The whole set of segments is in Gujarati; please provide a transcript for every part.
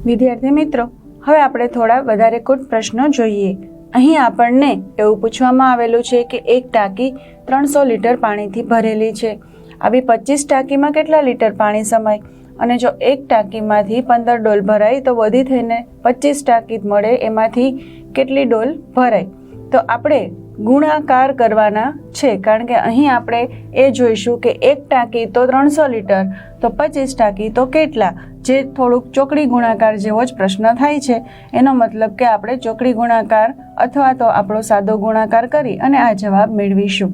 વિદ્યાર્થી મિત્રો, હવે આપણે થોડા વધારે કુટ પ્રશ્નો જોઈએ। અહીં આપણને એવું પૂછવામાં આવેલું છે કે એક ટાંકી 300 લીટર પાણીથી ભરેલી છે। આવી 25 ટાંકીમાં કેટલા લીટર પાણી સમાય? અને જો એક ટાંકીમાંથી 15 ડોલ ભરાય તો વધી થઈને 25 ટાંકી મળે, એમાંથી કેટલી ડોલ ભરાય? તો આપણે ગુણાકાર કરવાના છે, કારણ કે અહીં આપણે એ જોઈશું કે એક ટાંકી તો 300 લીટર, તો 25 ટાંકી તો કેટલા, જે થોડુંક ચોકડી ગુણાકાર જેવો જ પ્રશ્ન થાય છે। એનો મતલબ કે આપણે ચોકડી ગુણાકાર અથવા તો આપણો સાદો ગુણાકાર કરી અને આ જવાબ મેળવીશું।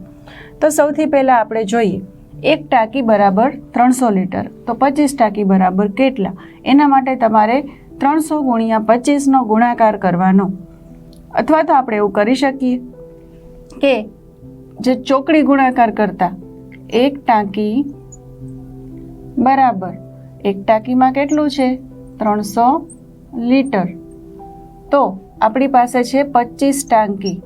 તો સૌથી પહેલાં આપણે જોઈએ, એક ટાંકી બરાબર 300 લીટર, તો 25 ટાંકી બરાબર કેટલા? એના માટે તમારે 300 ગુણ્યા 25નો ગુણાકાર કરવાનો, અથવા તો આપણે એવું કરી શકીએ કે જે ચોકડી ગુણાકાર કરતા એક ટાંકી બરાબર, એક ટાંકીમાં કેટલું છે? 300 લીટર, તો આપણી પાસે છે 25 ટાંકી,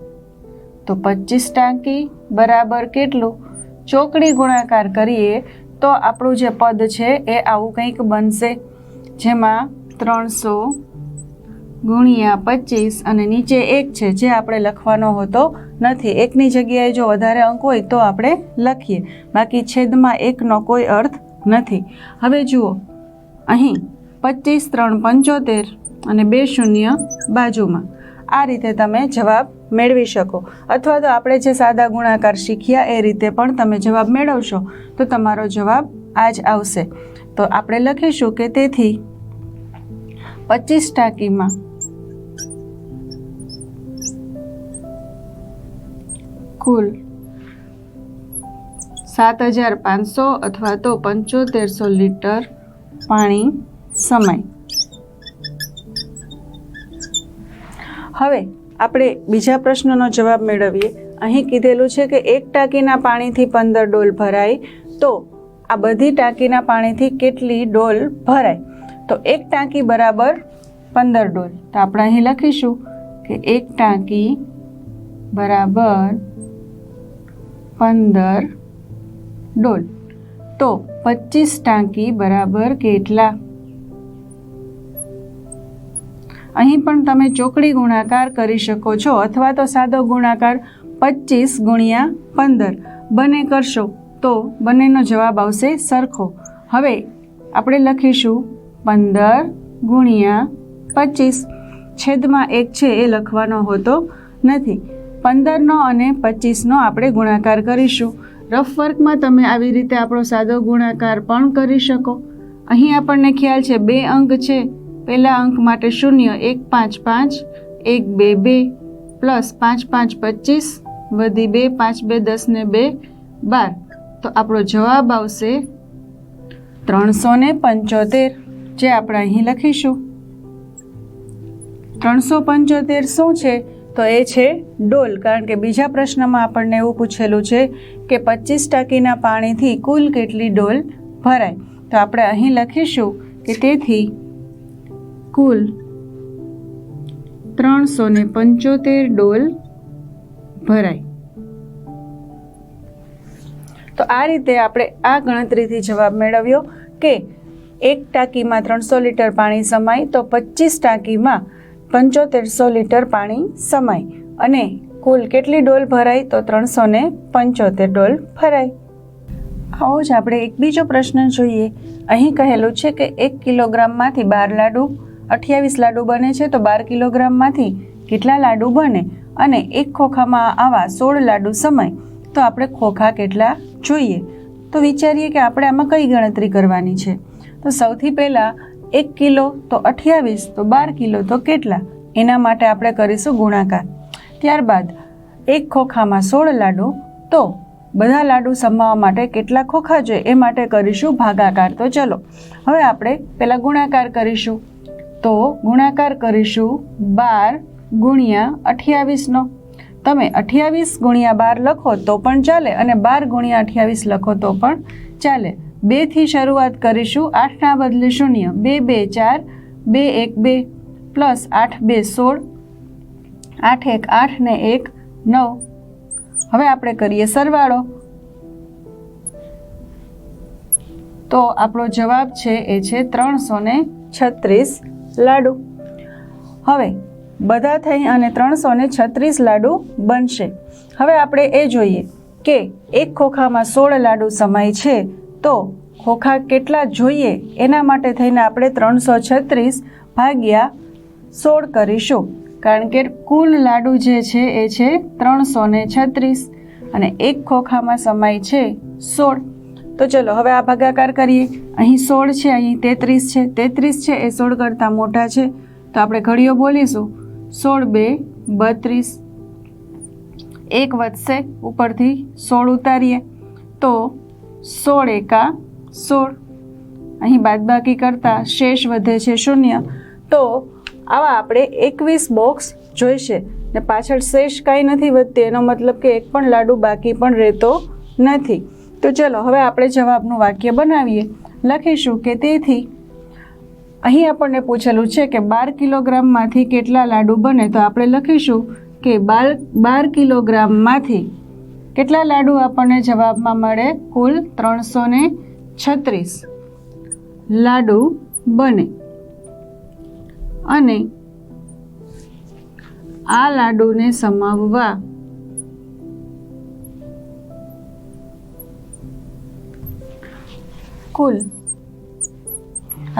તો 25 ટાંકી બરાબર કેટલું? ચોકડી ગુણાકાર કરીએ તો આપણું જે પદ છે એ આવું કંઈક બનશે, જેમાં 300 ગુણ્યા 25 અને નીચે 1 છે, જે આપણે લખવાનો હોતો નથી। એકની જગ્યાએ જો વધારે અંક હોય તો આપણે લખીએ, બાકી છેદમાં 1નો કોઈ અર્થ નથી। હવે જુઓ, અહીં 25 3 75 અને 2 શૂન્ય બાજુમાં, આ રીતે તમે જવાબ મેળવી શકો, અથવા તો આપણે જે સાદા ગુણાકાર શીખ્યા એ રીતે પણ તમે જવાબ મેળવશો તો તમારો જવાબ આ જ આવશે। તો આપણે લખીશું કે તેથી 25 ટાંકીમાં કુલ 7500 અથવા તો 7500 લીટર પાણી સમાય। હવે આપણે બીજા પ્રશ્નનો જવાબ મેળવીએ। અહીં કીધેલું છે કે એક ટાંકીના પાણીથી 15 ડોલ ભરાય, તો આ બધી ટાંકીના પાણીથી કેટલી ડોલ ભરાય? તો એક ટાંકી બરાબર 15 ડોલ, તો આપણે અહીં લખીશું કે એક ટાંકી બરાબર 15 ડોલ, તો 25 ટાંકી બરાબર કેટલા? અહીં પણ તમે ચોકડી ગુણાકાર કરી શકો છો, અથવા તો સાદો ગુણાકાર 25 ગુણ્યા 15 બંને કરશો તો બંનેનો જવાબ આવશે સરખો। હવે આપણે લખીશું 15 ગુણ્યા 25, છેદમાં 1 છે એ લખવાનો હોતો નથી। 15નો અને 25નો આપણે ગુણાકાર કરીશું। રફ વર્કમાં તમે આવી રીતે આપણો સાદો ગુણાકાર પણ કરી શકો। અહીં આપણને ખ્યાલ છે 2 અંક છે, પહેલા અંક માટે 0, 1 5 5, 1 2 2, પ્લસ 5 5 25, વધી 2 5 2 10 ને 2 12, તો આપણો જવાબ આવશે 375, જે આપણે અહીં લખીશું। 375 શું છે? તો એ છે ડોલ, કારણ કે બીજા પ્રશ્નમાં આપણને એવું પૂછેલું છે કે 25 ટાંકીના પાણીથી કુલ કેટલી ડોલ ભરાય? તો આપણે અહીં લખીશું કે તેથી કુલ 375 ડોલ ભરાય। તો આ રીતે આપણે આ ગણતરીથી જવાબ મેળવ્યો કે એક ટાંકીમાં 300 લીટર પાણી સમાય, તો 25 ટાંકીમાં 7500 લીટર પાણી સમાય, અને કુલ કેટલી ડોલ ભરાય? તો 375 ડોલ ભરાય। આવો જ આપણે એક બીજો પ્રશ્ન જોઈએ। અહીં કહેલું છે કે 1 કિલોગ્રામમાંથી 12 લાડુ 28 લાડુ બને છે, તો 12 કિલોગ્રામમાંથી કેટલા લાડુ બને? અને એક ખોખામાં આવા 16 લાડુ સમાય, તો આપણે ખોખા કેટલા જોઈએ? તો વિચારીએ કે આપણે આમાં કઈ ગણતરી કરવાની છે। તો સૌથી પહેલાં 1 કિલો તો 28, તો 12 કિલો તો કેટલા? એના માટે આપણે કરીશું ગુણાકાર। ત્યારબાદ એક ખોખામાં 16 લાડુ, તો બધા લાડુ સમાવવા માટે કેટલા ખોખા જોઈએ એ માટે કરીશું ભાગાકાર। તો ચલો હવે આપણે પહેલાં ગુણાકાર કરીશું, તો ગુણાકાર કરીશું 12 ગુણ્યા 28નો। તમે 28 ગુણ્યા 12 લખો તો પણ ચાલે, અને 12 ગુણ્યા 28 લખો તો પણ ચાલે। 2 થી શરૂઆત કરીશું, 8ના બદલે 0, 2 2 4, 2 1 2, પ્લસ 8 2 16, 8 1 8 ને 1 9। હવે આપણે કરીએ સરવાળો, તો આપણો જવાબ છે એ છે 336 લાડુ. હવે બધા થઈ અને 336 લાડુ બનશે. હવે આપણે એ જોઈએ કે એક ખોખામાં 16 લાડુ સમાય છે, તો ખોખા કેટલા જોઈએ એના માટે થઈને આપણે 336 ભાગ્યા 16 કરીશું, કારણ કે કુલ લાડુ જે છે એ છે 336 અને એક ખોખામાં સમાય છે 16. તો ચલો હવે આ ભાગાકાર કરીએ. અહીં 16 છે, અહીં 33 છે. 33 છે એ 16 કરતાં મોટા છે, તો આપણે ઘડીઓ બોલીશું. 16 2 32, 1 વધશે, ઉપરથી 16 ઉતારીએ તો 16 એકા 16. અહીં બાદબાકી કરતાં શેષ વધે છે 0. તો આવા આપણે 21 બોક્સ જોઈશે ને પાછળ શેષ કાંઈ નથી વધતી, એનો મતલબ કે એક પણ લાડુ બાકી પણ રહેતો નથી. તો ચલો હવે આપણે જવાબનું વાક્ય બનાવીએ. લખીશું કે તેથી અહીં આપણને પૂછેલું છે કે 12 કિલોગ્રામમાંથી કેટલા લાડુ બને, તો આપણે લખીશું કે 12 કિલોગ્રામમાંથી કેટલા લાડુ આપણને જવાબમાં મળે, કુલ 336 લાડુ બને. અને આ લાડુને સમાવવા કુલ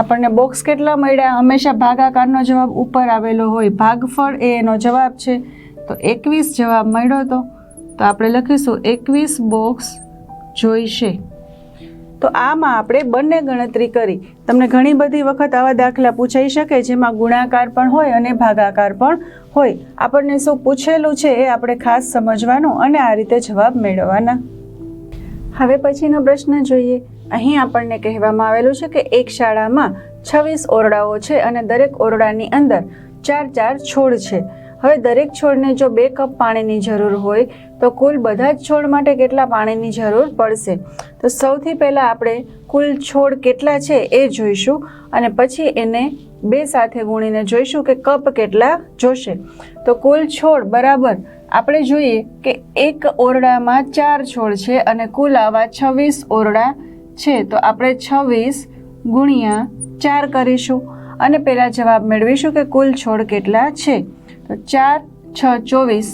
આપણને બોક્સ કેટલા મળ્યા. હંમેશા ભાગાકારનો જવાબ ઉપર આવેલો હોય, ભાગફળ એ એનો જવાબ છે, તો 21 જવાબ મળ્યો હતો. તો આપણે લખીશું 21 બોક્સ જોઈશે. તો આમાં આપણે બંને ગણતરી કરી. તમને ઘણી બધી વખત આવા દાખલા પૂછાઈ શકે જેમાં ગુણાકાર પણ હોય અને ભાગાકાર પણ હોય. આપણને શું પૂછેલું છે એ આપણે ખાસ સમજવાનું અને આ રીતે જવાબ મેળવવાના. હવે પછીનો પ્રશ્ન જોઈએ. અહીં આપણને કહેવામાં આવેલું છે કે એક શાળામાં 26 ઓરડાઓ છે અને દરેક ઓરડાની અંદર 4 છોડ છે. હવે દરેક છોડને જો 2 કપ પાણીની જરૂર હોય તો કુલ બધા જ છોડ માટે કેટલા પાણીની જરૂર પડશે. તો સૌથી પહેલાં આપણે કુલ છોડ કેટલા છે એ જોઈશું અને પછી એને 2 સાથે ગુણીને જોઈશું કે કપ કેટલા જોશે. તો કુલ છોડ બરાબર આપણે જોઈએ કે એક ઓરડામાં 4 છોડ છે અને કુલ આવા 26 ઓરડા છે, તો આપણે 26 ગુણ્યા 4 કરીશું અને પહેલાં જવાબ મેળવીશું કે કુલ છોડ કેટલા છે. તો 4 6 24,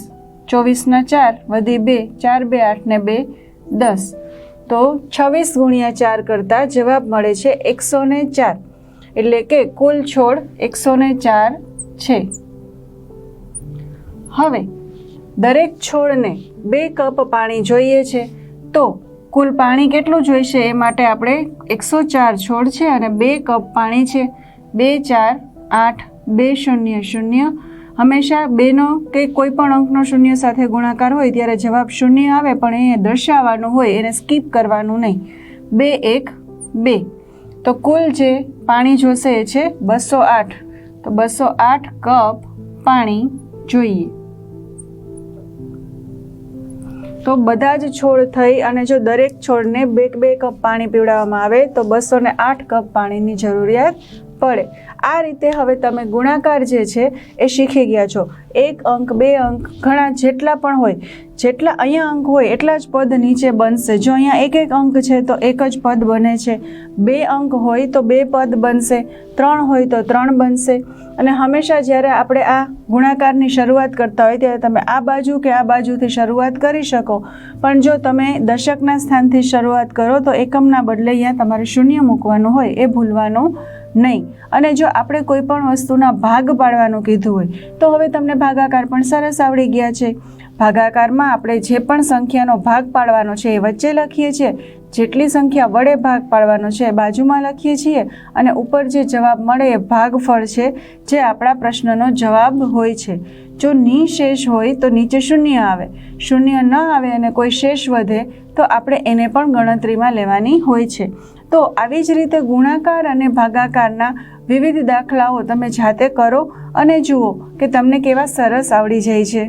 24 4 વધી 2, 4 2 8 ને 2 10. તો 26 ગુણ્યા 4 કરતાં જવાબ મળે છે 104, એટલે કે કુલ છોડ 104 છે. હવે દરેક છોડને 2 કપ પાણી જોઈએ છે, તો કુલ પાણી કેટલું જોઈશે એ માટે આપણે 104 છોડ છે અને 2 કપ પાણી છે. 2 4 8 2 0 0. હંમેશા 2નો કે કોઈ પણ અંકનો 0 સાથે ગુણાકાર હોય ત્યારે જવાબ 0 આવે, પણ એ દર્શાવવાનું હોય, એને સ્કીપ કરવાનું નહીં. 2 1 2. તો કુલ જે પાણી જોશે એ છે 208. તો 208 કપ પાણી જોઈએ. તો બધા જ છોડ થઈ અને જો દરેક છોડને 2 કપ પાણી પીવડાવવામાં આવે તો 208 કપ પાણીની જરૂરિયાત પડે. આ રીતે હવે તમે ગુણાકાર જે છે એ શીખી ગયા છો. 1 અંક 2 અંક ઘણા જેટલા પણ હોય, જેટલા અહીંયા અંક હોય એટલા જ પદ નીચે બનશે. જો અહીંયા 1 અંક છે તો 1 જ પદ બને છે. 2 અંક હોય તો 2 પદ બનશે. 3 હોય તો 3 બનશે. અને હંમેશા જ્યારે આપણે આ ગુણાકારની શરૂઆત કરતા હોય ત્યારે તમે આ બાજુ કે આ બાજુથી શરૂઆત કરી શકો, પણ જો તમે દશકના સ્થાનથી શરૂઆત કરો તો એકમના બદલે અહીંયા તમારે 0 મૂકવાનું હોય, એ ભૂલવાનું નહીં. અને જો આપણે કોઈ પણ વસ્તુના ભાગ પાડવાનું કીધું હોય તો હવે તમને ભાગાકાર પણ સરસ આવડી ગયા છે. ભાગાકારમાં આપણે જે પણ સંખ્યાનો ભાગ પાડવાનો છે એ વચ્ચે લખીએ છીએ, જેટલી સંખ્યા વડે ભાગ પાડવાનો છે એ બાજુમાં લખીએ છીએ અને ઉપર જે જવાબ મળે એ ભાગફળ છે, જે આપણા પ્રશ્નનો જવાબ હોય છે. જો નિશેષ હોય તો નીચે 0 આવે, 0 ન આવે અને કોઈ શેષ વધે તો આપણે એને પણ ગણતરીમાં લેવાની હોય છે. તો આવી જ રીતે ગુણાકાર અને ભાગાકારના વિવિધ દાખલાઓ તમે જાતે કરો અને જુઓ કે તમને કેવા સરસ આવડી જાય છે.